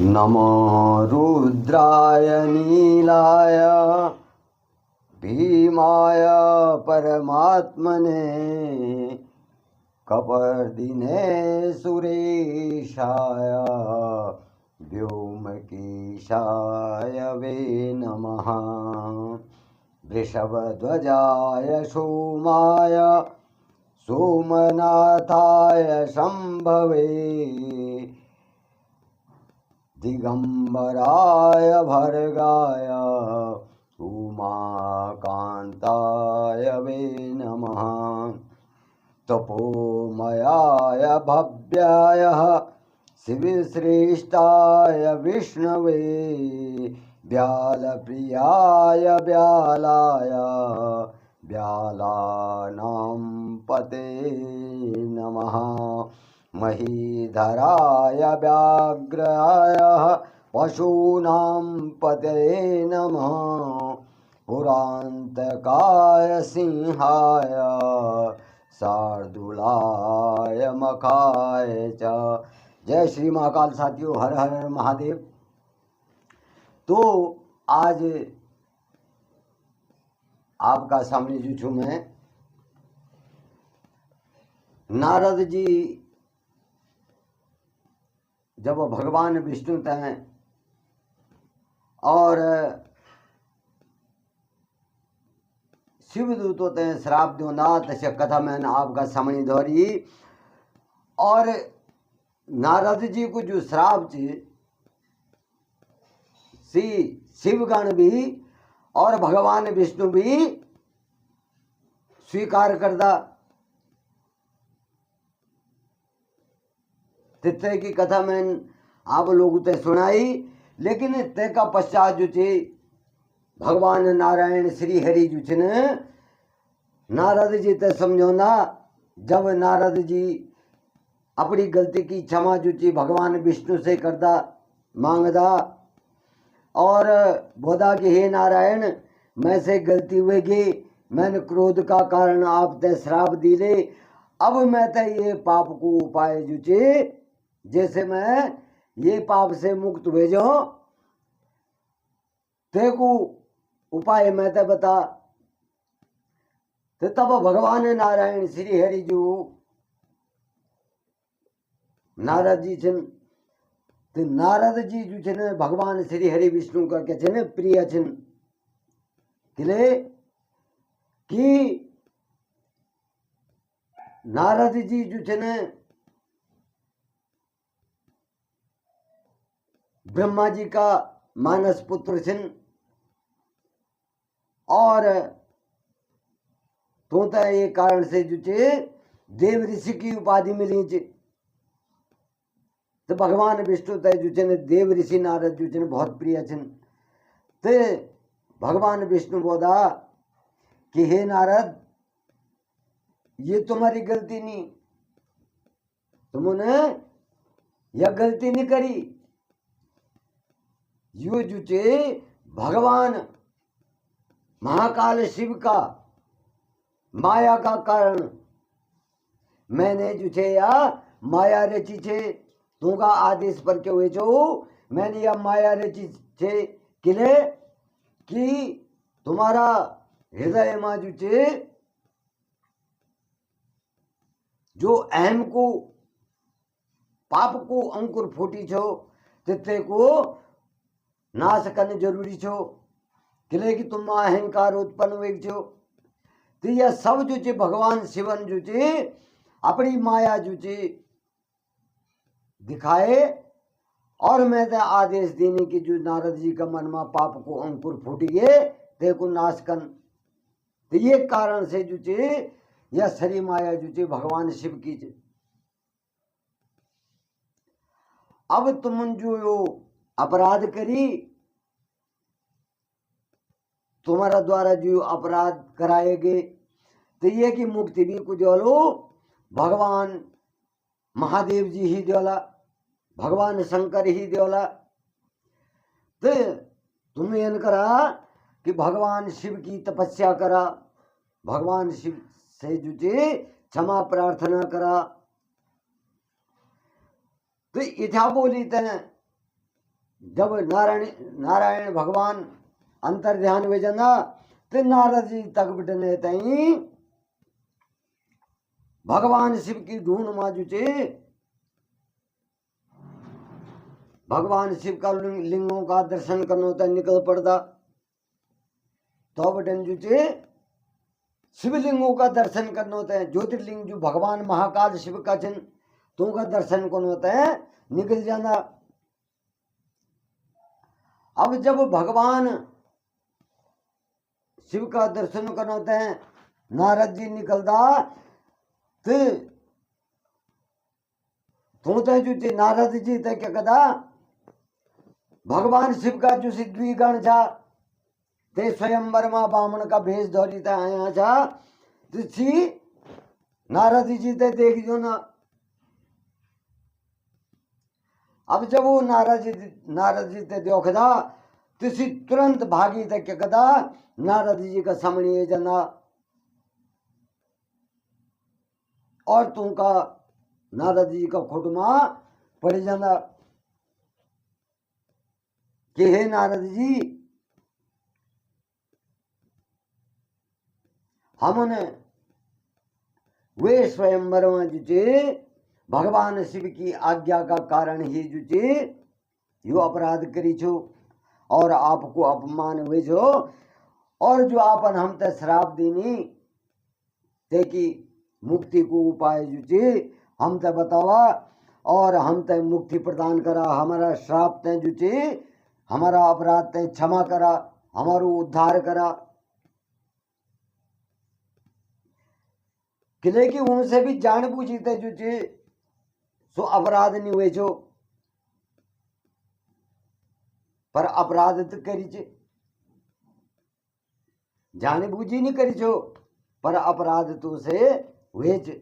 नमो रुद्राय नीलाय भीमाय परमात्मने कपर्दिने सुरेशाय व्योमकेशाय वे नमः। वृषभध्वजाय सोमाय सोमनाथाय शम्भवे दिगंबराय भर्गाय उमाकान्ताय वे नमः। तपोमयाय भव्याय शिवश्रेष्ठाय विष्णवे व्यालप्रियाय व्यालाय व्यालानां पते नमः। महीधराय व्याघ्राय पशूनां पतये नमः। पुरान्तकाय सिंहाय शार्दूलाय मखाय च। जय श्री महाकाल। साथियों, हर हर महादेव। तो आज आपका सामने जो छू मैं नारद जी जब भगवान विष्णु तय और शिवदूतों तय श्राप दो ना तस्य कथा मैंने आपका सामने दोहरी। और नारद जी को जो श्राप सी शिवगण भी और भगवान विष्णु भी स्वीकार करदा। तिथे की कथा मैं आप लोग ते सुनाई। लेकिन ते का पश्चात जो चे भगवान नारायण श्री हरि जो छे नारद जी ते समझो ना। जब नारद जी अपनी गलती की क्षमा जो चे भगवान विष्णु से करदा मांगदा और बोधा कि हे नारायण, मैं से गलती हुएगी, मैंने क्रोध का कारण आप ते श्राप दिले। अब मैं ते ये पाप को उपाय जो चे जैसे मैं ये पाप से मुक्त हुए जो ते को उपाय मैं ते बता। तो तब भगवान नारायण श्री हरि जो नारद जी छन। तो नारद जी जो छन भगवान श्री हरि विष्णु का क्या छन प्रिय छन। किले कि नारद जी जो छन ब्रह्मा जी का मानस पुत्र छन। और तो ये कारण से जो चे देव ऋषि की उपाधि मिली चे। तो भगवान विष्णु तय जो छन देव ऋषि नारद जो छन बहुत प्रिय छन। ते भगवान विष्णु बोला कि हे नारद, ये तुम्हारी गलती नहीं, तुमने यह गलती नहीं करी। यो जो चे भगवान महाकाल शिव का माया का कारण मैंने जो छे या माया रची छे। तुंगा आदेश पर के हुए छो मैंने या माया रची छे। किले कि तुम्हारा हृदय में जो छे जो अहम को पाप को अंकुर फूटी छो तिथे को नाश करने जरूरी छो। किले कि तुम अहंकार उत्पन्न हुए छो। तो यह सब जो चे भगवान शिवन जो चे अपनी माया जो चे दिखाए और मैं ते आदेश देने की जो नारद जी का मन में पाप को अंकुर फूट गए ते को नाश कर। तो ये कारण से जो चे यह सरी माया जो चे भगवान शिव की चे। अब तुम जो अपराध करी तुम्हारा द्वारा जो अपराध कराए गए तो ये की मुक्ति भी कुछ लो भगवान महादेव जी ही देला, भगवान शंकर ही देला। तो तुम्हें इन करा कि भगवान शिव की तपस्या करा, भगवान शिव से जुटे क्षमा प्रार्थना करा। तो इथा बोली तने जब नारायण भगवान अंतर ध्यान में जना तो नारद जी तक बिटने तई भगवान शिव की ढूंढ माजुचे भगवान शिव का लिंगों का दर्शन करने तक निकल पड़ता। तो बटन जुचे शिवलिंगों का दर्शन करना होता है, ज्योतिर्लिंग जो भगवान महाकाल शिव का चिन्ह तो का दर्शन करना होता है, निकल जाना। अब जब भगवान शिव का दर्शन करना होता है, नारद जी निकलता तो जो नारद जी थे क्या कदा भगवान शिव का जो सिद्धि गण था ते स्वयंवर में बामण का भेष धोरी था आया था तो नारद जी ते देख जो ना। अब जब वो नारद जी ते देखदा तो तुरंत भागी थे क्या कदा नारद जी का सामने जना और तुमका नारद जी का खुटमा पड़ जाना कि हे नारद जी हमने वे स्वयंवर में जुचे भगवान शिव की आज्ञा का कारण ही जुचे यो अपराध करी छो और आपको अपमान हुए छो और जो आपन हम ते श्राप देनी ते की मुक्ति को उपाय जुचे हम ते बतावा और हम ते मुक्ति प्रदान करा, हमारा श्राप ते जुचे हमारा अपराध ते क्षमा करा, हमारो उद्धार करा। किले की उनसे भी जान बूझी थे जुचे सो अपराध नहीं हुए छो पर अपराध तो करी छे जान बूझी नहीं करी छो पर अपराध तो से हुए छे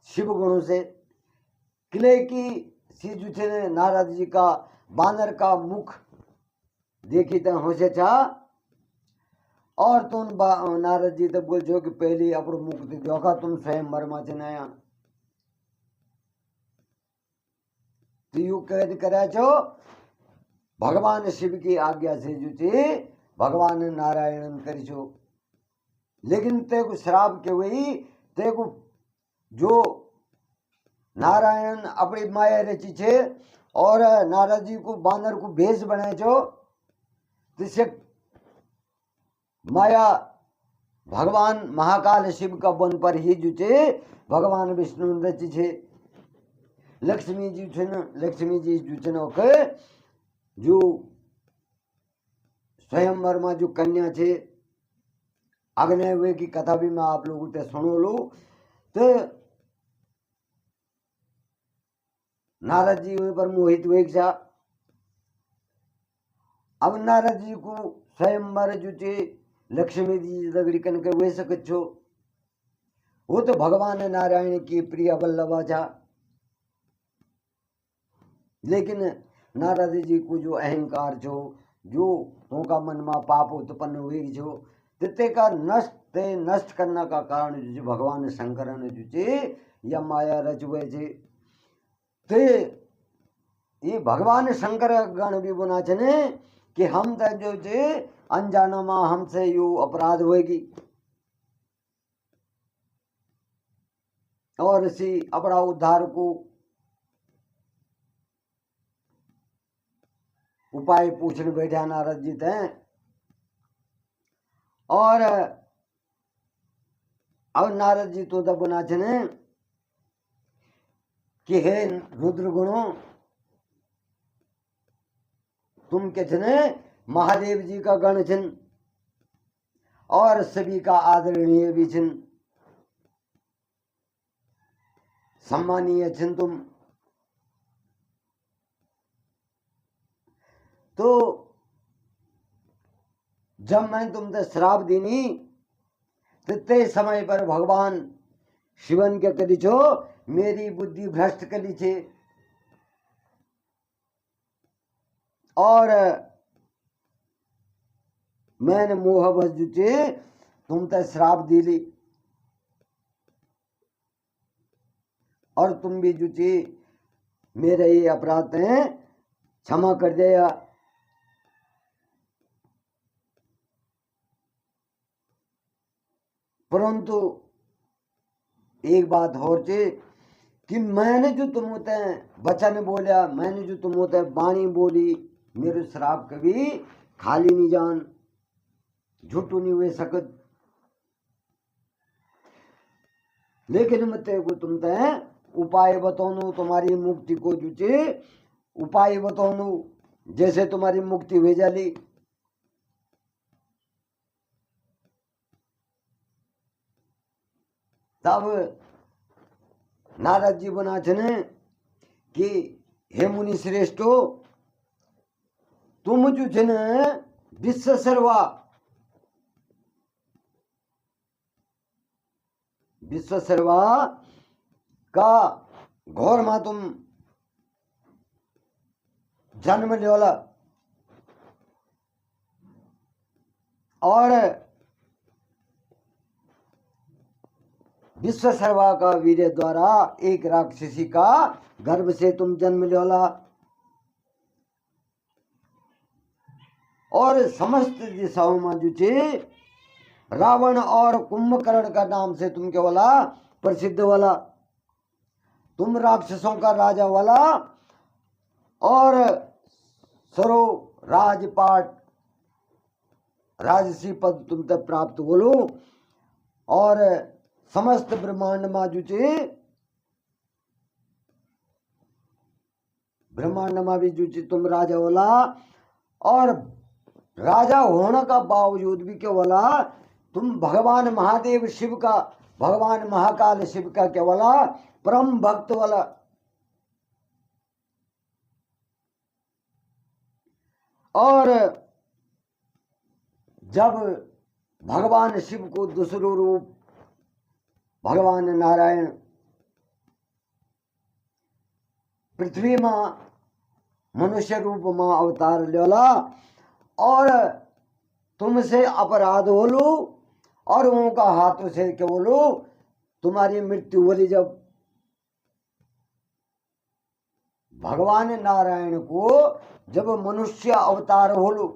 शिव गुणों से। किले की सी जुचे ने नारद जी का बानर का मुख देखी तो होशे था और तुम नारद जी तो बोल जो कि पहले अपनो मुख देखा तुम स्वयं मरमा चनाया तो यू कैद करा छो भगवान शिव की आज्ञा से जुचे भगवान नारायण करी छो। लेकिन ते को श्राप के हुई ते को जो नारायण अपनी माया रची छे और नारद जी को बानर को भेष बनाए छो जिससे माया भगवान महाकाल शिव का बन पर ही जुचे भगवान विष्णु रची छे। लक्ष्मी जी लक्ष्मी जी जुचन के जो स्वयंवर में जो कन्या छे अग्नि हुए की कथा भी मैं आप लोगों से सुनो लो। तो नारद जी पर मोहित हुए था। अब नारद जी को स्वयंवर जुचे लक्ष्मी जी दगड़ी कन के वे सकत छो वो तो भगवान नारायण की प्रिय वल्लभा था। लेकिन नारद जी को जो अहंकार छो जो उनका मन में पाप उत्पन्न हुए छो ते का नष्ट करने का कारण जो भगवान शंकर ने जुचे या माया रचुए छे ते ये भगवान शंकर गण भी बना छने कि हम तो जो छे अनजाना में हमसे यू अपराध होगी और इसी अपना उद्धार को उपाय पूछने बैठा नारद जी थे। और अब नारद जी तो बना छने कि हे रुद्र गुणों तुम के छने महादेव जी का गण छन और सभी का आदरणीय भी छन सम्मानीय छन तुम। तो जब मैं तुमसे श्राप दीनी ते समय पर भगवान शिवन के करी छो मेरी बुद्धि भ्रष्ट करी छे और मैंने मोहवश जुचे तुम ते श्राप दिली और तुम भी जुचे मेरे ये अपराध हैं क्षमा कर दिया। परंतु एक बात और थी कि मैंने जो तुम होते वचन बोलिया, मैंने जो तुम होते बाणी बोली, मेरे श्राप कभी खाली नहीं जान, झूठू नहीं हुए सकत। लेकिन मैं तेरे को तुम ते उपाय बताऊं, तुम्हारी मुक्ति को जुचे उपाय बताऊं, जैसे तुम्हारी मुक्ति हो जाली। तब नारद जी बना छने कि हे मुनि श्रेष्ठो, तुम जो छने विश्व सर्वा, विश्व सर्वा का घोर में तुम जन्म लियोला, और विश्व सर्वा का वीर्य द्वारा एक राक्षसी का गर्भ से तुम जन्म लियोला, और समस्त दिशाओं में जो छे रावण और कुंभकर्ण का नाम से तुम क्या बोला प्रसिद्ध वाला, तुम राक्षसों का राजा वाला, और सरो राजपाट राजसी पद तुम तक प्राप्त बोलो, और समस्त ब्रह्मांड में जो छे ब्रह्मांड में भी जो छे तुम राजा वाला, और राजा होने का बावजूद भी क्या बोला तुम भगवान महादेव शिव का, भगवान महाकाल शिव का क्या बोला परम भक्त वाला। और जब भगवान शिव को दूसरो रूप भगवान नारायण पृथ्वी में मनुष्य रूप में अवतार लेला, और तुमसे अपराध होलो, और उनका हाथों से क्या बोलो तुम्हारी मृत्यु बोली। जब भगवान नारायण को जब मनुष्य अवतार होलो,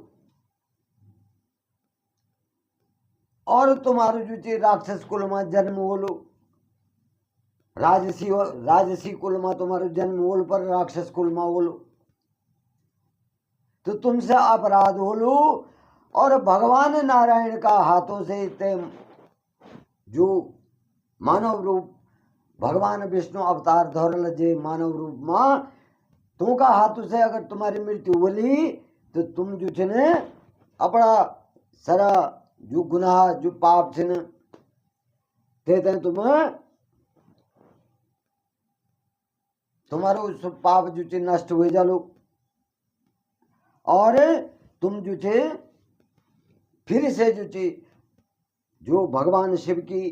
और तुम्हारो जो चे राक्षस कुल में जन्म होलो, राजसी कुल में तुम्हारो जन्म होल पर राक्षस कुल में होलो, तो तुमसे अपराध होलो, और भगवान नारायण का हाथों से ते जो मानव रूप भगवान विष्णु अवतार धरल जे मानव रूप में, तुमका हाथों से अगर तुम्हारी मृत्यु बोली तो तुम जो छे ने अपना सारा जो गुनाह जो पाप छे न ते तुम तुम्हारो पाप जो छे नष्ट हो जालो, और तुम जो छे फिर से जो छे जो भगवान शिव की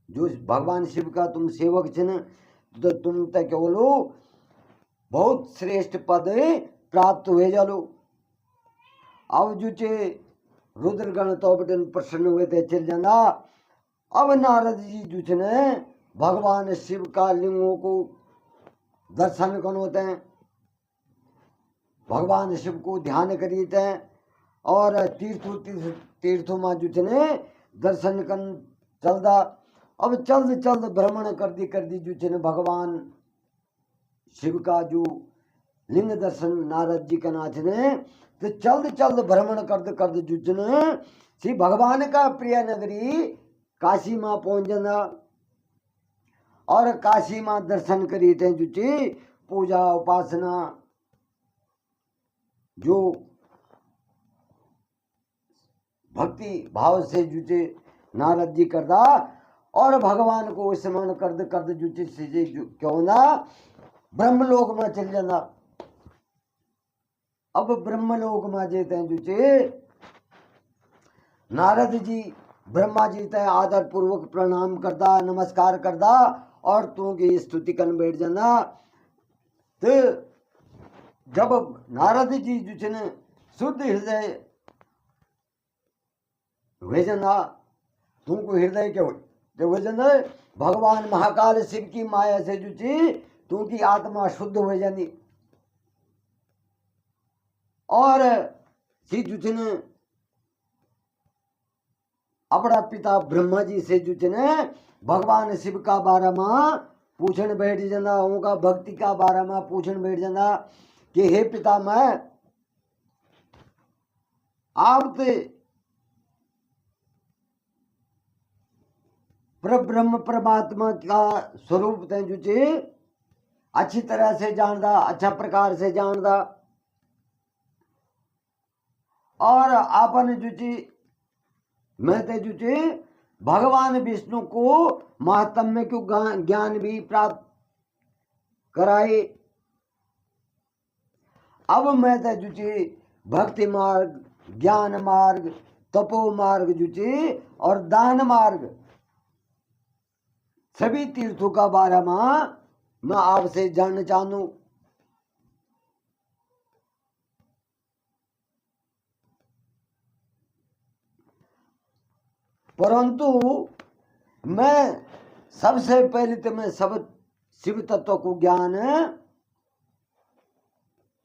जो भगवान शिव का तुम सेवक छे न, तो तुम तक क्या बोलो बहुत श्रेष्ठ पद प्राप्त हो जालो। अब जो छे रुद्रगण तो बटन प्रसन्न हुए थे चल जाना। अब नारद जी जो छे ने भगवान शिव का लिंगों को दर्शन कन होते हैं, भगवान शिव को ध्यान करिए थे, और तीर्थों में जो छे ने दर्शन कन चलदा। अब चलद चलद भ्रमण कर दी जो छे ने भगवान शिव का जो लिंग दर्शन नारद जी का नाच ने, तो चलद चलद भ्रमण करद जो छे ने श्री भगवान का प्रिय नगरी काशी में पहुंच जाना, और काशी में दर्शन करी थे जो छे पूजा उपासना जो भक्ति भाव से जो छे नारद जी करदा, और भगवान को स्मरण करद जो छे जो क्यों ना ब्रह्मलोक में चल जाना। अब ब्रह्मलोक में जेते जो छे नारद जी ब्रह्मा जी ते आदर पूर्वक प्रणाम करदा, नमस्कार करदा, और तू की स्तुति कर बैठ जाना। तो जब नारद जी जो छे ने शुद्ध हृदय हुए जाना, तुमको हृदय के हो जाना भगवान महाकाल शिव की माया से जो छे तू की आत्मा शुद्ध हो जानी। और सी जुचन अपना पिता ब्रह्मा जी से जुचन भगवान शिव का बारे में पूछन बैठ जाना, उनका भक्ति का बारे में पूछन बैठ जाना कि हे पिता मैं आप ब्रह्म परमात्मा का स्वरूप ते जुचे अच्छी तरह से जानदा, अच्छा प्रकार से जानदा। और आपन जुची मैं ते जुचे भगवान विष्णु को महात्म्य को ज्ञान भी प्राप्त कराए। अब मैं ते जुचे भक्ति मार्ग, ज्ञान मार्ग, तपो मार्ग जुचे और दान मार्ग सभी तीर्थों का बारे में मैं आपसे जानना चाहूँ। परंतु मैं सबसे पहले तो मैं सब शिव तत्व को ज्ञान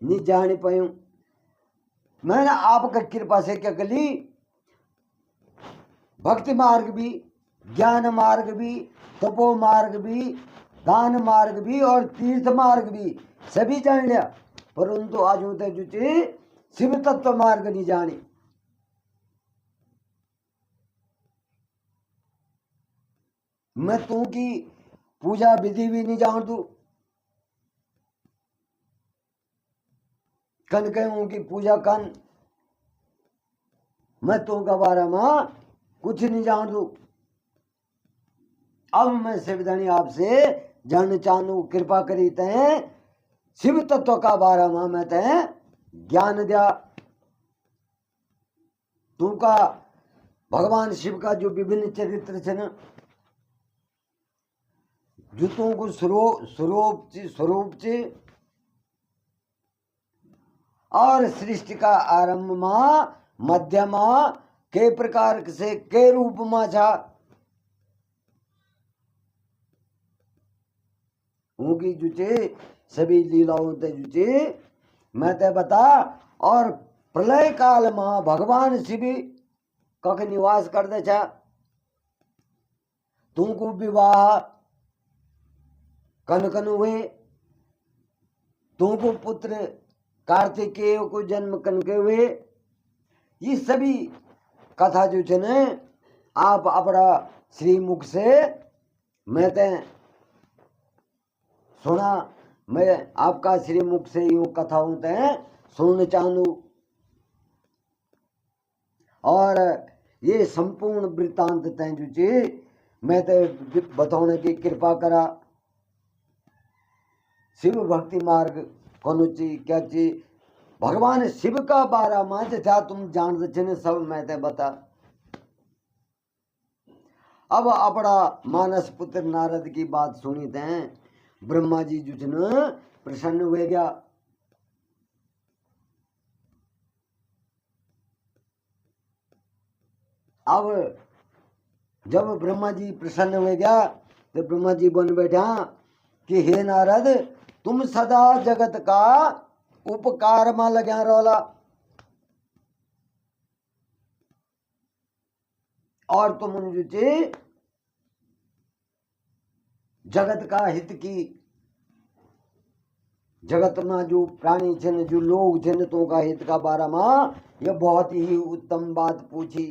नहीं जान पाऊं। मैंने आपका कृपा से क्या करी, भक्ति मार्ग भी, ज्ञान मार्ग भी, तपो मार्ग भी, दान मार्ग भी और तीर्थ मार्ग भी सभी जान लिया। परंतु आज होते जुचे शिव तत्व मार्ग नहीं जानी। मैं तू की पूजा विधि भी नहीं जान दू, कन कहूं की पूजा कन, मैं तू का बारे में कुछ नहीं जान दू। अब मैं शिवधनी आपसे जानना चाहूँ, कृपा करी तय शिव तत्व का बारे में मैं तय ज्ञान दिया। तू का भगवान शिव का जो विभिन्न चरित्र छे न, जो तुमको स्वरूप छे और सृष्टि का आरंभ में, मध्य में के प्रकार से के रूप में छा, उनकी जुचे सभी लीलाओं ते जुचे मैं ते बता। और प्रलय काल में भगवान शिव कख निवास कर दे छा, तुमको विवाह कन कन हुए, तुमको पुत्र कार्तिकेय को जन्म कन के हुए। ये सभी कथा जो छे ने आप अपना श्रीमुख से मैं ते सुना। मैं आपका श्रीमुख से यूं कथाओं ते सुनना चाहूँ। और ये संपूर्ण वृत्तांत तय जो चे मैं ते बताने की कृपा करा। शिव भक्ति मार्ग कौन ची क्या ची, भगवान शिव का बारा में जैसा तुम जान छे सब मैं ते बता। अब अपना मानस पुत्र नारद की बात सुनी थे, ब्रह्मा जी जुचन प्रसन्न हुए गया। अब जब ब्रह्मा जी प्रसन्न हुए गया तो ब्रह्मा जी बन बैठा कि हे नारद, तुम सदा जगत का उपकार में लग्या रोला और तुम जुचे जगत का हित की, जगत में जो प्राणी छे जो लोग छे तो का हित का बारे में ये बहुत ही उत्तम बात पूछी।